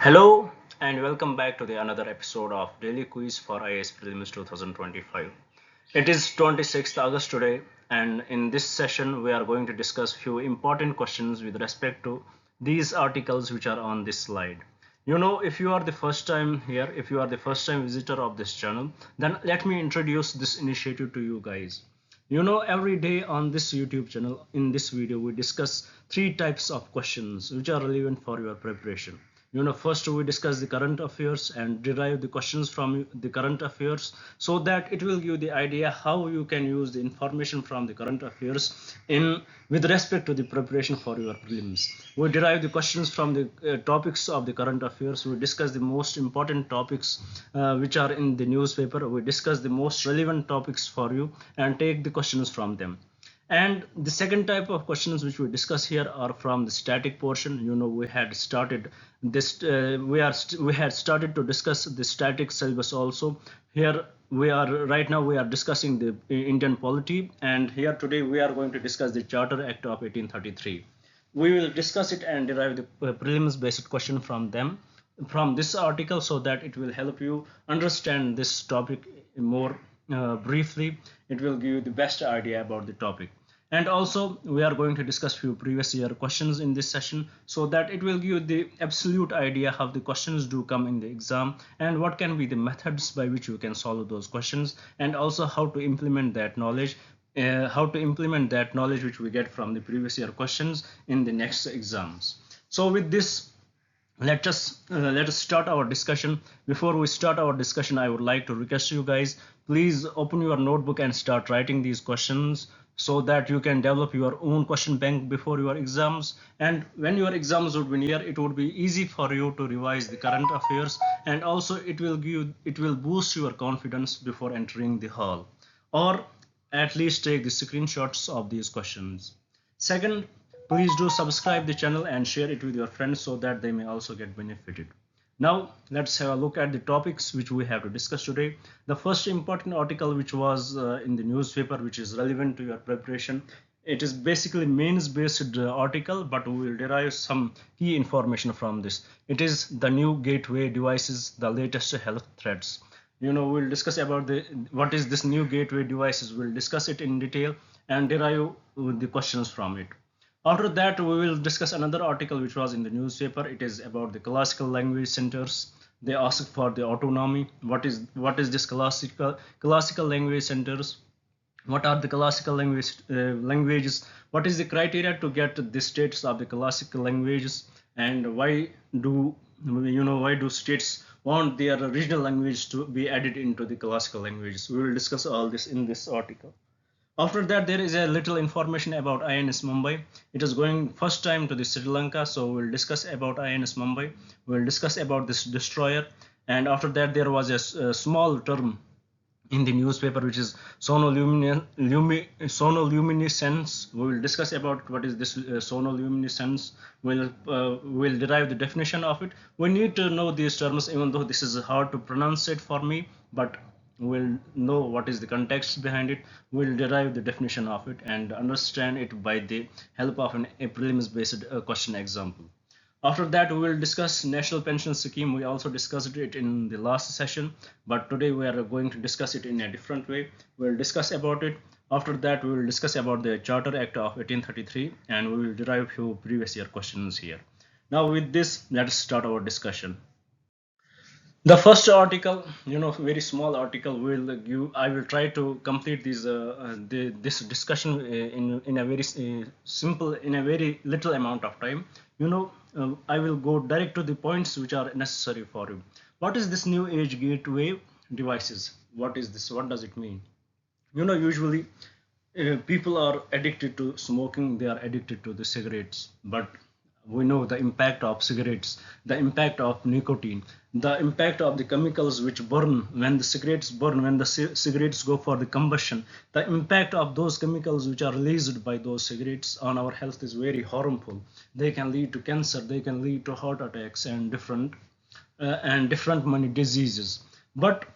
Hello and welcome back to the another episode of Daily Quiz for IAS Prelims 2025. It is 26th August today, and in this session we are going to discuss few important questions with respect to these articles which are on this slide. If you are the first time here, if you are the first time visitor of this channel, then let me introduce this initiative to you guys. Every day on this YouTube channel, in this video, we discuss three types of questions which are relevant for your preparation. First we discuss the current affairs and derive the questions from the current affairs so that it will give you the idea how you can use the information from the current affairs in with respect to the preparation for your prelims. We derive the questions from the topics of the current affairs. We discuss the most important topics which are in the newspaper. We discuss the most relevant topics for you and take the questions from them. And the second type of questions which we discuss here are from the static portion. We had started this we had started to discuss the static syllabus also. Here we are discussing the Indian polity, and here today we are going to discuss the Charter Act of 1833. We will discuss it and derive the prelims based question from this article so that it will help you understand this topic more briefly. It will give you the best idea about the topic. And also we are going to discuss few previous year questions in this session so that it will give you the absolute idea how the questions do come in the exam and what can be the methods by which you can solve those questions, and also how to implement that knowledge which we get from the previous year questions in the next exams. So with this, let us start our discussion. Before we start our discussion, I would like to request you guys, please open your notebook and start writing these questions so that you can develop your own question bank before your exams. And when your exams would be near, it would be easy for you to revise the current affairs, and also it will boost your confidence before entering the hall, or at least take the screenshots of these questions. Second, please do subscribe the channel and share it with your friends so that they may also get benefited. Now let's have a look at the topics which we have to discuss today. The first important article which was in the newspaper, which is relevant to your preparation, it is basically mains based article, but we will derive some key information from this. It is the new gateway devices, the latest health threats. We'll discuss about what is this new gateway devices. We'll discuss it in detail and derive the questions from it. After that, we will discuss another article which was in the newspaper. It is about the classical language centers. They asked for the autonomy. What is this classical language centers? What are the classical languages? What is the criteria to get the status of the classical languages? And why do states want their regional language to be added into the classical languages? We will discuss all this in this article. After that, there is a little information about INS Mumbai. It is going first time to the Sri Lanka, so we'll discuss about INS Mumbai. We'll discuss about this destroyer, and after that there was a small term in the newspaper which is sonoluminescence. We will discuss about what is this sonoluminescence. We'll derive the definition of it. We need to know these terms, even though this is hard to pronounce it for me, but we'll know what is the context behind it. We'll derive the definition of it and understand it by the help of a prelims based question example. After that, we will discuss national pension scheme. We also discussed it in the last session, but today we are going to discuss it in a different way. We'll discuss about it. After that, we will discuss about the Charter Act of 1833, and we will derive few previous year questions here. Now with this, let's start our discussion. The first article, very small article, I will try to complete this discussion in a very simple, in a very little amount of time. I will go direct to the points which are necessary for you. What is this new age gateway devices? What is this? What does it mean? Usually people are addicted to smoking. They are addicted to the cigarettes, but we know the impact of cigarettes, the impact of nicotine, the impact of the chemicals which burn when the cigarettes burn, when the cigarettes go for the combustion. The impact of those chemicals which are released by those cigarettes on our health is very harmful. They can lead to cancer, they can lead to heart attacks and different many diseases. But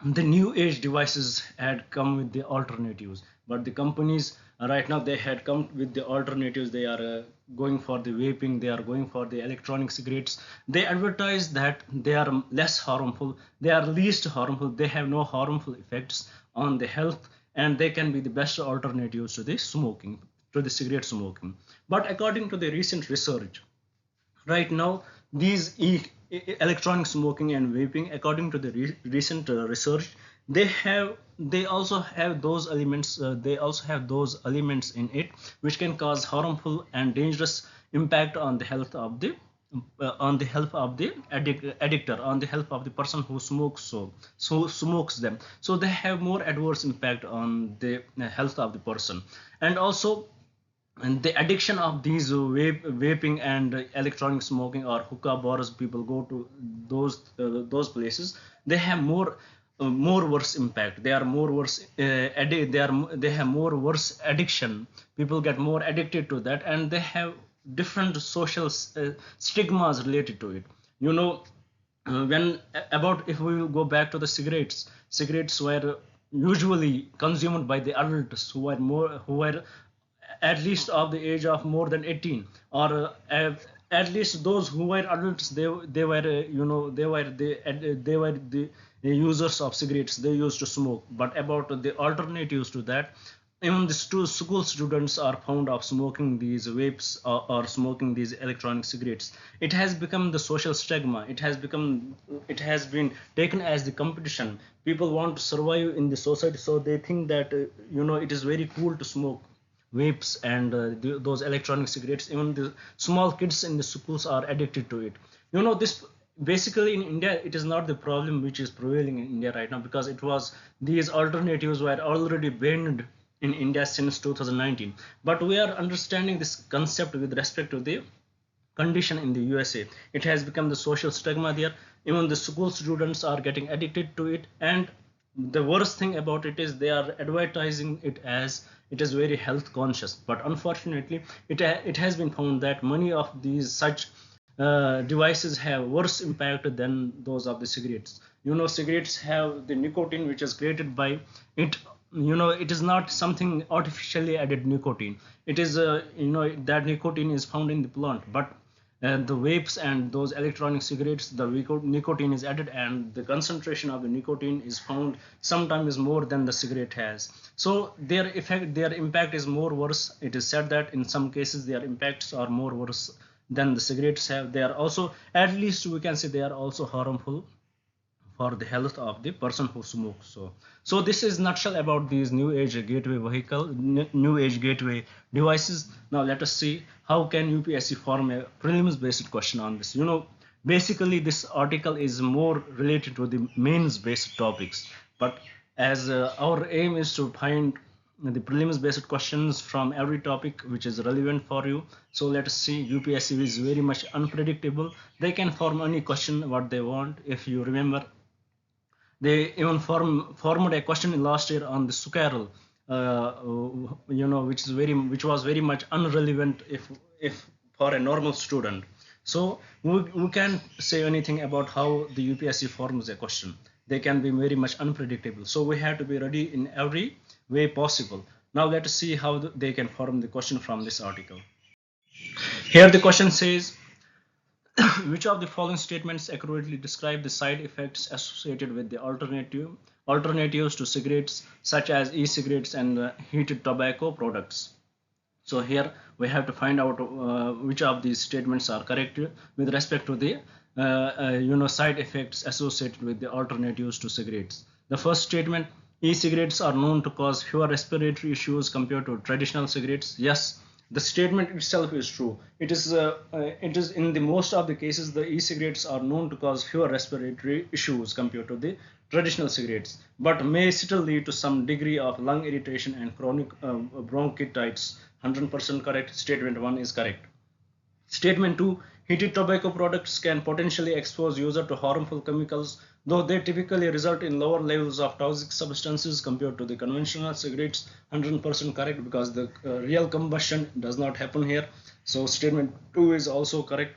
the new age devices had come with the alternatives, but the companies right now they had come with the alternatives. They are going for the vaping, they are going for the electronic cigarettes. They advertise that they are less harmful, they are least harmful, they have no harmful effects on the health, and they can be the best alternatives to the smoking, to the cigarette smoking. But according to the recent research, right now these electronic smoking and vaping, according to the recent research, they also have those elements, they also have those elements in it which can cause harmful and dangerous impact on the health of the on the health of the addictor, on the health of the person who smokes, so smokes them. So they have more adverse impact on the health of the person. And also, and the addiction of these vaping and electronic smoking or hookah bars, people go to those places, they have more worse impact, they are more worse they have more worse addiction, people get more addicted to that, and they have different social stigmas related to it. You know, when about if we go back to the cigarettes were usually consumed by the adults who were more, who were at least of the age of more than 18, or at least those who were adults, they were they were the users of cigarettes, they used to smoke. But about the alternatives to that, even the school students are fond of smoking these vapes, or smoking these electronic cigarettes. It has become the social stigma, it has been taken as the competition. People want to survive in the society, so they think that it is very cool to smoke vapes and those electronic cigarettes. Even the small kids in the schools are addicted to it. This basically in India, it is not the problem which is prevailing in India right now, because it was, these alternatives were already banned in India since 2019. But we are understanding this concept with respect to the condition in the USA. It has become the social stigma there. Even the school students are getting addicted to it, and the worst thing about it is they are advertising it as it is very health conscious. But unfortunately, it has been found that many of these such devices have worse impact than those of the cigarettes. Cigarettes have the nicotine which is created by it. It is not something artificially added nicotine. It is that nicotine is found in the plant. But the vapes and those electronic cigarettes, the nicotine is added, and the concentration of the nicotine is found sometimes more than the cigarette has. So their impact is more worse. It is said that in some cases their impacts are more worse than the cigarettes have. They are also, at least we can say, they are also harmful for the health of the person who smokes. So this is nutshell about these new age gateway devices. Now let us see how can UPSC form a prelims based question on this. Basically this article is more related to the mains based topics, but as our aim is to find the prelims based questions from every topic which is relevant for you. So let us see. UPSC is very much unpredictable. They can form any question what they want. If you remember, they even formed a question last year on the Sucarol, which was very much irrelevant if for a normal student. So we can't say anything about how the UPSC forms a question. They can be very much unpredictable. So we have to be ready in every way possible. Now let us see how they can form the question from this article. Here the question says, which of the following statements accurately describe the side effects associated with the alternatives to cigarettes, such as e-cigarettes and heated tobacco products? So here we have to find out which of these statements are correct with respect to the side effects associated with the alternatives to cigarettes. The first statement: e-cigarettes are known to cause fewer respiratory issues compared to traditional cigarettes. Yes, the statement itself is true. It is in the most of the cases, the e-cigarettes are known to cause fewer respiratory issues compared to the traditional cigarettes, but may still lead to some degree of lung irritation and chronic bronchitis. 100% correct. Statement 1 is correct. Statement 2: heated tobacco products can potentially expose user to harmful chemicals, though they typically result in lower levels of toxic substances compared to the conventional cigarettes. 100% correct, because the real combustion does not happen here. So statement 2 is also correct.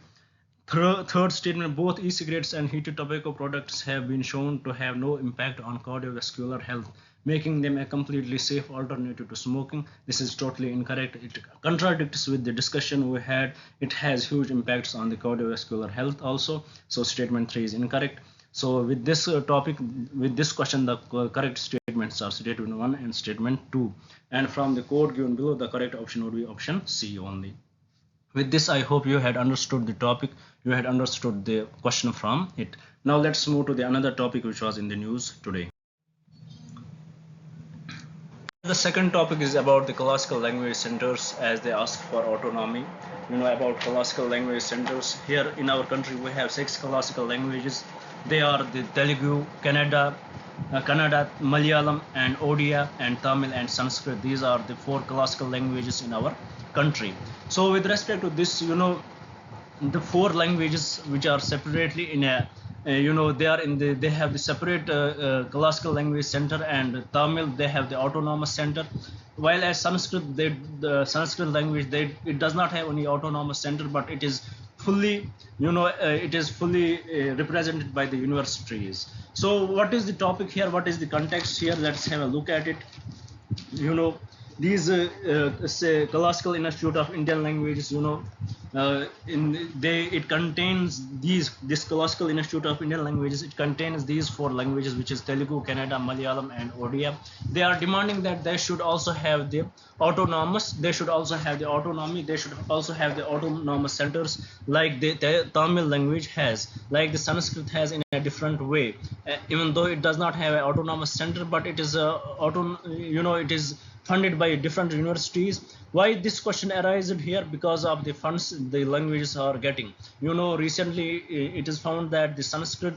Third statement: both e-cigarettes and heated tobacco products have been shown to have no impact on cardiovascular health. making them a completely safe alternative to smoking. This is totally incorrect. It contradicts with the discussion we had. It has huge impacts on the cardiovascular health also. So statement 3 is incorrect. So with this topic, with this question, the correct statements are statement 1 and statement 2. And from the code given below, the correct option would be option C only. With this, I hope you had understood the topic, you had understood the question from it. Now let's move to the another topic which was in the news today. The second topic is about the classical language centers, as they ask for autonomy. You know about classical language centers. Here in our country we have 6 classical languages. They are the Telugu, Kannada, Malayalam and Odia and Tamil and Sanskrit. These are the 4 classical languages in our country. So with respect to this, you know, the 4 languages which are separately in a they are in the, they have the separate classical language center, and Tamil they have the autonomous center, while as Sanskrit, the Sanskrit language, it does not have any autonomous center, but it is fully represented by the universities. So what is the topic here, what is the context here? Let's have a look at it. You know, these say classical institute of Indian languages, you know, it contains this classical institute of Indian languages, it contains these 4 languages, which is Telugu, Kannada, Malayalam and Odia. They are demanding that they should also have the autonomous, they should also have the autonomy, they should also have the autonomous centers like the Tamil language has, like the Sanskrit has, in a different way, even though it does not have an autonomous center, but it is it is funded by different universities. Why this question arises here? Because of the funds the languages are getting. You know, recently it is found that the Sanskrit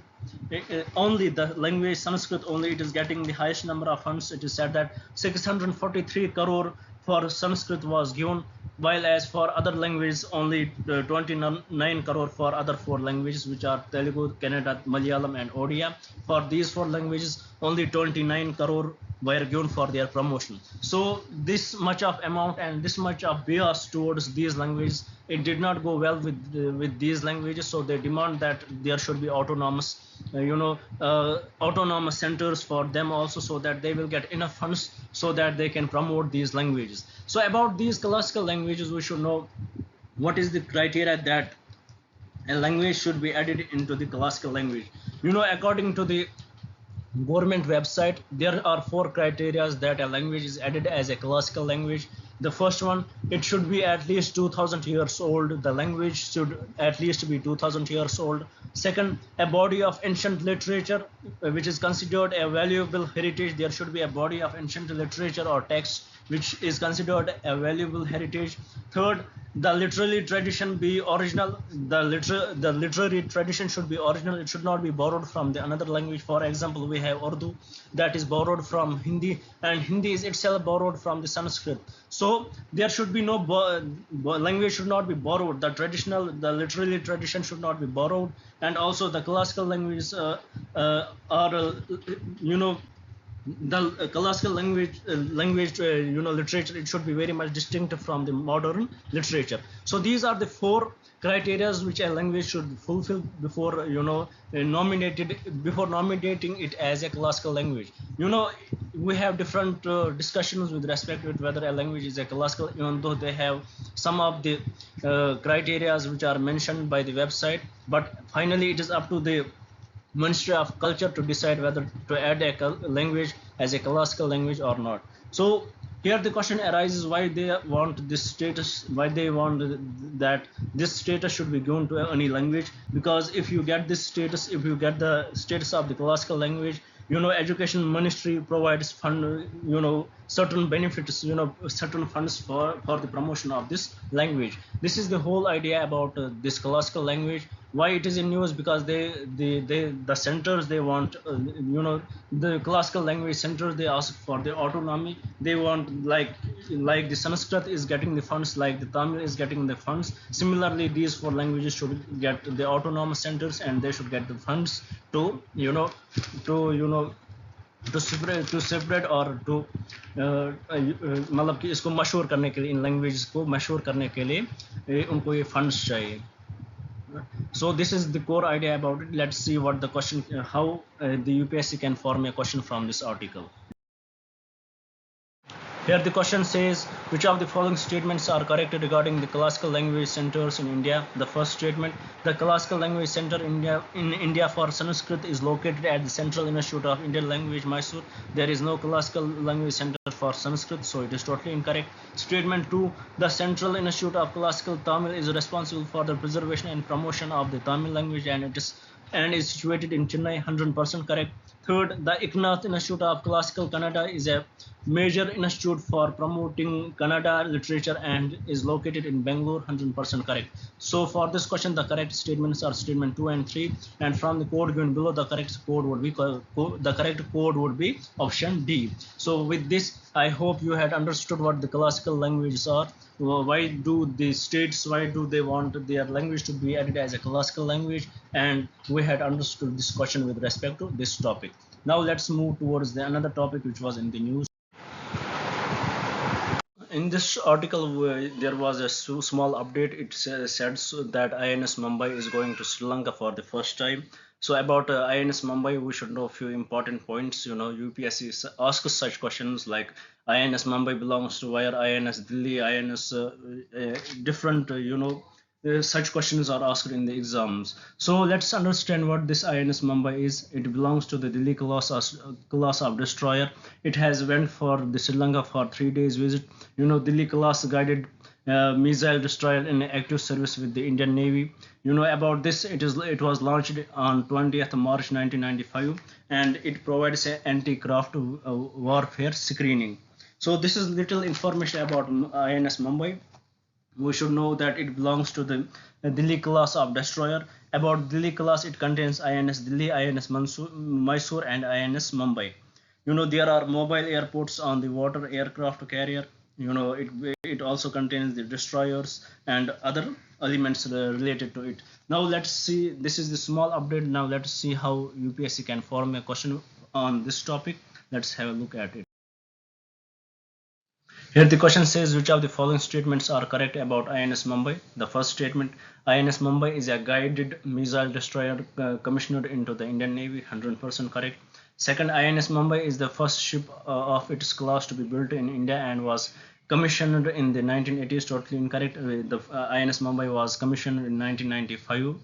only, the language Sanskrit only, it is getting the highest number of funds. It is said that 643 crore for Sanskrit was given, while as for other languages only 29 crore for other 4 languages, which are Telugu, Kannada, Malayalam and Odia. For these 4 languages only 29 crore were given for their promotion. So this much of amount and this much of bias towards these languages, it did not go well with these languages. So they demand that there should be autonomous autonomous centers for them also, so that they will get enough funds so that they can promote these languages. So about these classical languages, we should know what is the criteria that a language should be added into the classical language. You know, according to the government website, there are 4 criteria that a language is added as a classical language. The first one, it should be at least 2000 years old. The language should at least be 2000 years old. Second, a body of ancient literature which is considered a valuable heritage. There should be a body of ancient literature or text which is considered a valuable heritage. Third, the literary tradition be original. The literary tradition should be original. It should not be borrowed from the another language. For example, we have Urdu that is borrowed from Hindi, and Hindi is itself borrowed from the Sanskrit. So there should be no language should not be borrowed. The literary tradition should not be borrowed, and also the classical languages are the classical language literature, it should be very much distinct from the modern literature. So these are the 4 criteria which a language should fulfill before nominating it as a classical language. You know, we have different discussions with respect to it, whether a language is a classical, even though they have some of the criteria which are mentioned by the website, but finally it is up to the Ministry of Culture to decide whether to add a language as a classical language or not. So here the question arises, why they want this status, why they want that this status should be given to any language. Because if you get this status, if you get the status of the classical language, education ministry provides fund, certain benefits, certain funds for the promotion of this language. This is the whole idea about this classical language. Why it is in news? Because the centers, they want the classical language centers, they ask for the autonomy. They want, like the Sanskrit is getting the funds, like the Tamil is getting the funds. Similarly, these 4 languages should get the autonomous centers, and they should get the funds to separate or to मतलब कि इसको मशहूर करने के लिए, इन languages को मशहूर करने के लिए उनको ये फंड्स चाहिए. So this is the core idea about it. Let's see what the question, how the UPSC can form a question from this article. Here the question says, which of the following statements are correct regarding the classical language centers in India? The first statement, the classical language center in India for Sanskrit is located at the Central Institute of Indian Language, Mysore. There is no classical language center for Sanskrit, so it is totally incorrect. Statement 2, the Central Institute of Classical Tamil is responsible for the preservation and promotion of the Tamil language and is situated in Chennai, 100% correct. Third, the Eknath Institute of Classical Kannada is a major institute for promoting Kannada literature and is located in Bangalore, 100% correct. So for this question, the correct statements are statement 2 and 3, and from the code given below, the correct code would be option D. So with this, I hope you had understood what the classical languages are. Why do they want their language to be added as a classical language, and we had understood this question with respect to this topic. Now let's move towards the another topic which was in the news. In this article, there was a small update. It said that INS Mumbai is going to Sri Lanka for the first time. So about INS Mumbai, we should know a few important points. UPSC asks such questions like INS Mumbai belongs to where, INS Delhi, INS different, such questions are asked in the exams. So let's understand what this INS Mumbai is. It belongs to the Delhi class of destroyer. It has went for the Sri Lanka for 3 days visit. Delhi class guided missile destroyer in active service with the Indian Navy. About this, it was launched on 20th March 1995, and it provides an anti-craft warfare screening. So this is little information about INS Mumbai. We should know that it belongs to the Delhi class of destroyer. About Delhi class, it contains INS Delhi, INS Mysore, and INS Mumbai. There are mobile airports on the water aircraft carrier. It also contains the destroyers and other elements related to it. Now let's see, this is the small update. Now let's see how UPSC can form a question on this topic. Let's have a look at it. Here the question says, which of the following statements are correct about INS Mumbai? The first statement, INS Mumbai is a guided missile destroyer commissioned into the Indian Navy, 100% correct. Second, INS Mumbai is the first ship of its class to be built in India and was commissioned in the 1980s, totally incorrect. The INS Mumbai was commissioned in 1995,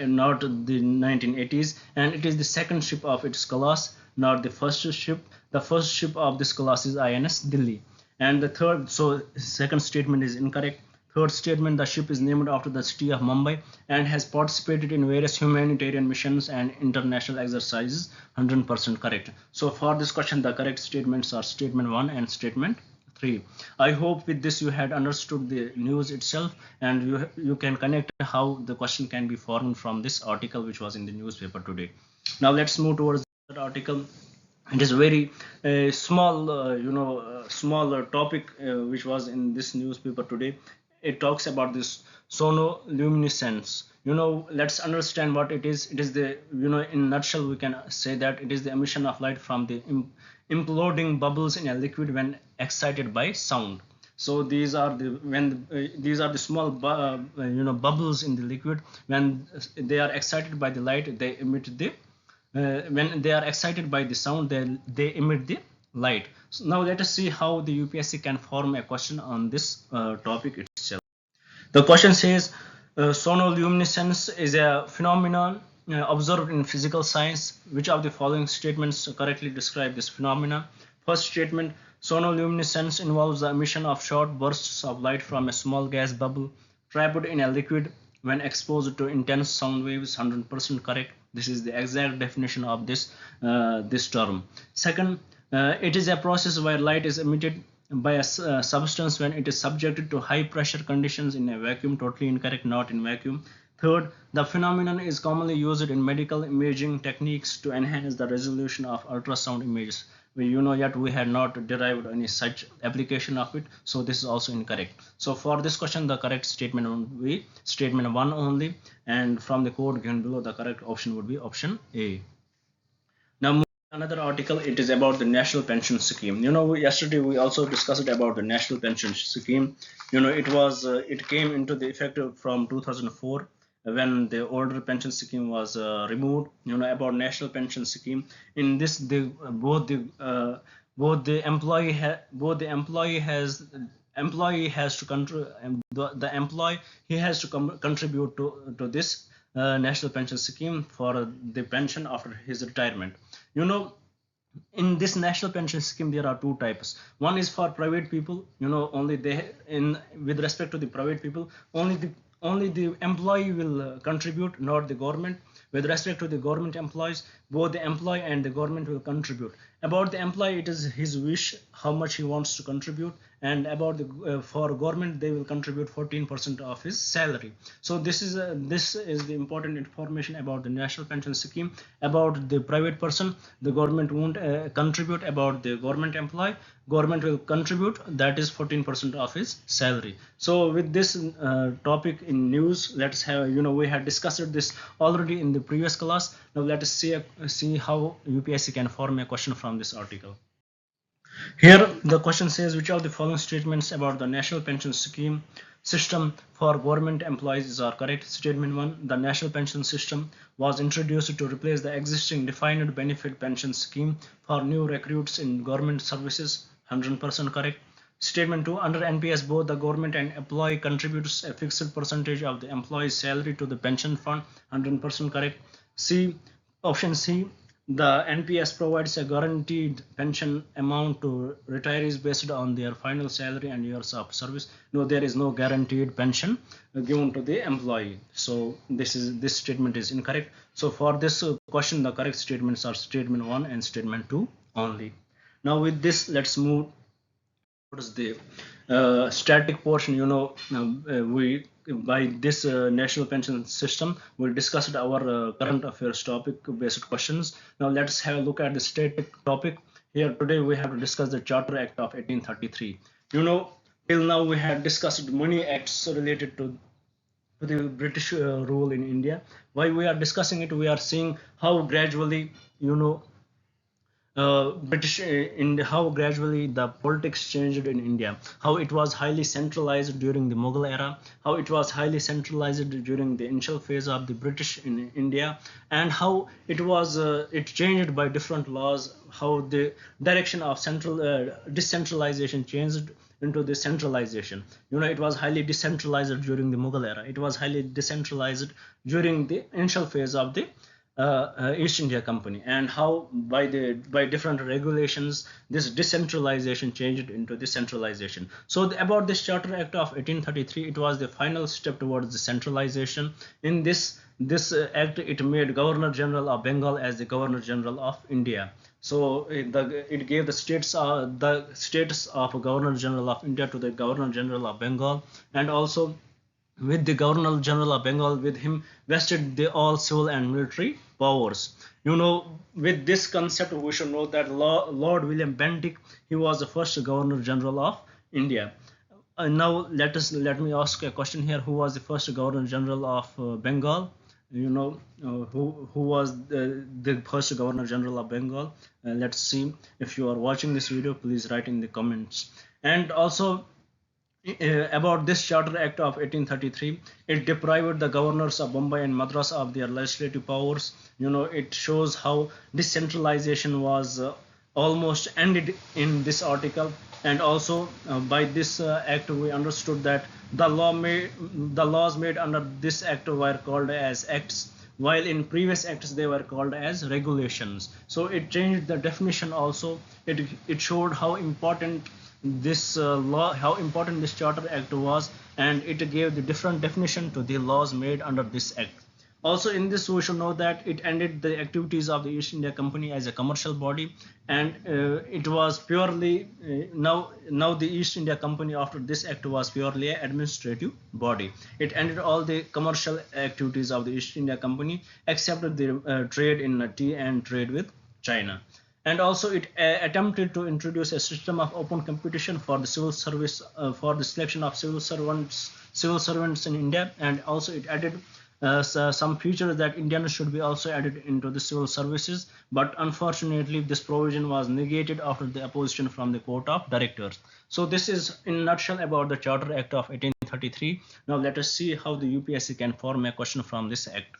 not the 1980s, and it is the second ship of its class, not the first ship. The first ship of this class is INS Delhi. And the third, so second statement is incorrect. Third statement, the ship is named after the city of Mumbai and has participated in various humanitarian missions and international exercises, 100% correct. So for this question, the correct statements are statement 1 and statement 3. I hope with this you had understood the news itself, and you can connect how the question can be formed from this article which was in the newspaper today. Now let's move towards the article. It is a very small topic which was in this newspaper today. It talks about this sonoluminescence. Let's understand what it is. It is the, in a nutshell, we can say that it is the emission of light from the imploding bubbles in a liquid when excited by sound. So these are the small bubbles in the liquid. When they are excited by the light, they emit the when they are excited by the sound, they emit the light. So now let us see how the UPSC can form a question on this topic itself. The question says, sonoluminescence is a phenomenon observed in physical science. Which of the following statements correctly describe this phenomenon? First statement, sonoluminescence involves the emission of short bursts of light from a small gas bubble trapped in a liquid when exposed to intense sound waves, 100% correct. This is the exact definition of this term. Second, it is a process where light is emitted by a substance when it is subjected to high pressure conditions in a vacuum, totally incorrect, not in vacuum. Third, the phenomenon is commonly used in medical imaging techniques to enhance the resolution of ultrasound images. Yet we had not derived any such application of it, so this is also incorrect. So for this question, the correct statement would be statement 1 only, and from the code given below, the correct option would be option A. Now another article, it is about the national pension scheme. Yesterday we also discussed about the national pension scheme. It came into the effect from 2004 when the older pension scheme was removed. About national pension scheme, in this both the both the employee has to the employee he has to contribute to this national pension scheme for the pension after his retirement. You know, in this national pension scheme there are two types. One is for private people, you know, only they in with respect to the private people, only the employee will contribute, not the government. With respect to the government employees, both the employee and the government will contribute. About the employee, it is his wish how much he wants to contribute, and about the for government they will contribute 14% of his salary. So this is the important information about the national pension scheme. About the private person, the government won't contribute. About the government employee, government will contribute, that is 14% of his salary. So with this topic in news, let's have, you know, we had discussed this already in the previous class. Now let us see how UPSC can form a question from this article. Here the question says, which of the following statements about the national pension scheme system for government employees are correct? Statement 1, the national pension system was introduced to replace the existing defined benefit pension scheme for new recruits in government services. 100% correct. Statement 2, under NPS both the government and employee contributes a fixed percentage of the employee's salary to the pension fund. 100% correct. Option C, the NPS provides a guaranteed pension amount to retirees based on their final salary and years of service. No, there is no guaranteed pension given to the employee. So this statement is incorrect. So for this question, the correct statements are statement 1 and statement 2 only. Now with this, let's move towards the static portion. You know, we by this national pension system we discussed our current affairs topic based questions. Now let's have a look at the static topic. Here today we have to discuss the Charter Act of 1833. You know, till now we had discussed many acts related to the British rule in India. Why we are discussing it? We are seeing how gradually, you know, British in how gradually the politics changed in India, how it was highly centralized during the Mughal era, how it was highly centralized during the initial phase of the British in India, and how it was it changed by different laws, how the direction of decentralization changed into the centralization. You know, it was highly decentralized during the Mughal era, it was highly decentralized during the initial phase of the East India Company, and how by different regulations this decentralization changed into the centralization. So about this Charter Act of 1833, it was the final step towards the centralization. In this act, it made Governor General of Bengal as the Governor General of India. So it gave the status of Governor General of India to the Governor General of Bengal, and also with the Governor General of Bengal, with him vested the all civil and military powers. You know, with this concept, we should know that Lord William Bentinck, he was the first Governor General of India. Now let me ask a question here. Who was the first Governor General of Bengal? You know, who was the first Governor General of Bengal? Let's see. If you are watching this video, please write in the comments. And also, about this Charter Act of 1833, it deprived the governors of Bombay and Madras of their legislative powers. You know, it shows how decentralization was almost ended in this article. And also by this act we understood that the laws made under this act were called as acts, while in previous acts they were called as regulations. So it changed the definition also. It showed how important this how important this Charter Act was, and it gave the different definition to the laws made under this act. Also in this we should know that it ended the activities of the East India Company as a commercial body, and it was purely now the East India Company after this act was purely an administrative body. It ended all the commercial activities of the East India Company except the trade in tea and trade with China. And also it attempted to introduce a system of open competition for the civil service, for the selection of civil servants in India. And also it added some features that Indians should be also added into the civil services, but unfortunately this provision was negated after the opposition from the Court of Directors. So this is in a nutshell about the Charter Act of 1833. Now let us see how the UPSC can form a question from this act.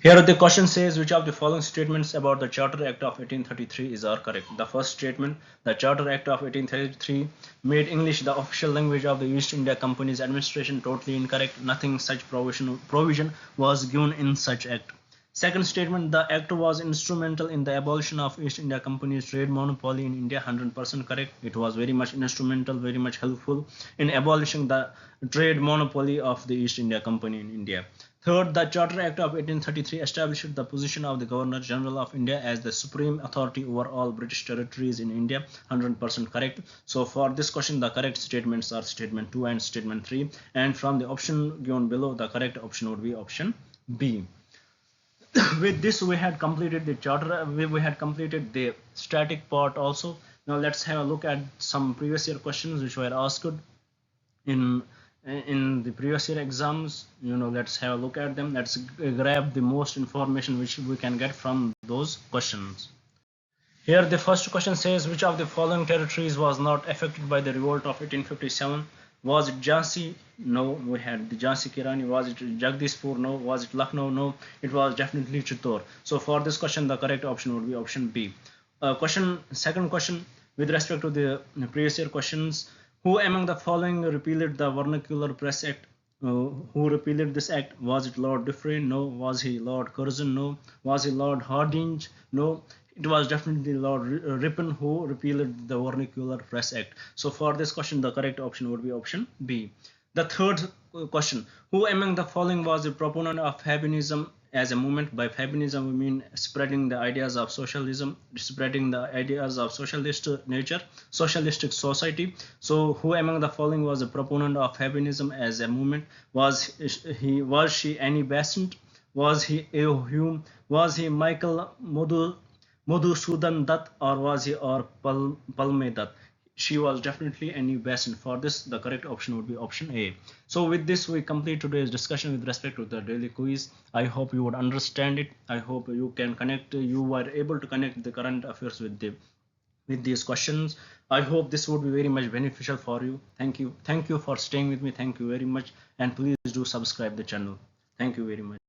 Here the question says, which of the following statements about the Charter Act of 1833 is are correct? The first statement, the Charter Act of 1833 made English the official language of the East India Company's administration. Totally incorrect. Nothing such provision was given in such act. Second statement, the act was instrumental in the abolition of East India Company's trade monopoly in India. 100% correct. It was very much instrumental, very much helpful in abolishing the trade monopoly of the East India Company in India. Third, the Charter Act of 1833 established the position of the Governor General of India as the supreme authority over all British territories in India. 100% correct. So for this question, the correct statements are statement 2 and statement 3. And from the option given below, the correct option would be option B. With this, we had completed the charter, we had completed the static part also. Now let's have a look at some previous year questions which were asked in the previous year exams. Let's have a look at them. Let's grab the most information which we can get from those questions. Here the first question says, which of the following territories was not affected by the revolt of 1857? Was it Jhansi? No, we had the Jhansi Kirani. Was it Jagdishpur? No. Was it Lucknow? No. It was definitely Chittor. So for this question, the correct option would be option B. Second question, with respect to the previous year questions, who among the following repealed the Vernacular Press Act? Who repealed this act? Was it Lord Dufferin? No. Was he Lord Curzon? No. Was he Lord Hardinge? No. It was definitely Lord Ripon who repealed the Vernacular Press Act. So for this question, the correct option would be option B. The third question, who among the following was a proponent of Fabianism as a movement? By Fabianism, we mean spreading the ideas of socialism, spreading the ideas of socialist nature, socialistic society. So who among the following was a proponent of Fabianism as a movement? Was she Annie Besant? Was he A. Hume? Was he Michael Madhusudan Dutt, or was he Palme Dutt? She was definitely Annie Besant. For this, the correct option would be option A. So with this, we complete today's discussion with respect to the daily quiz. I hope you would understand it. I hope you were able to connect the current affairs with these questions. I hope this would be very much beneficial for you. Thank you for staying with me. Thank you very much, and please do subscribe the channel. Thank you very much.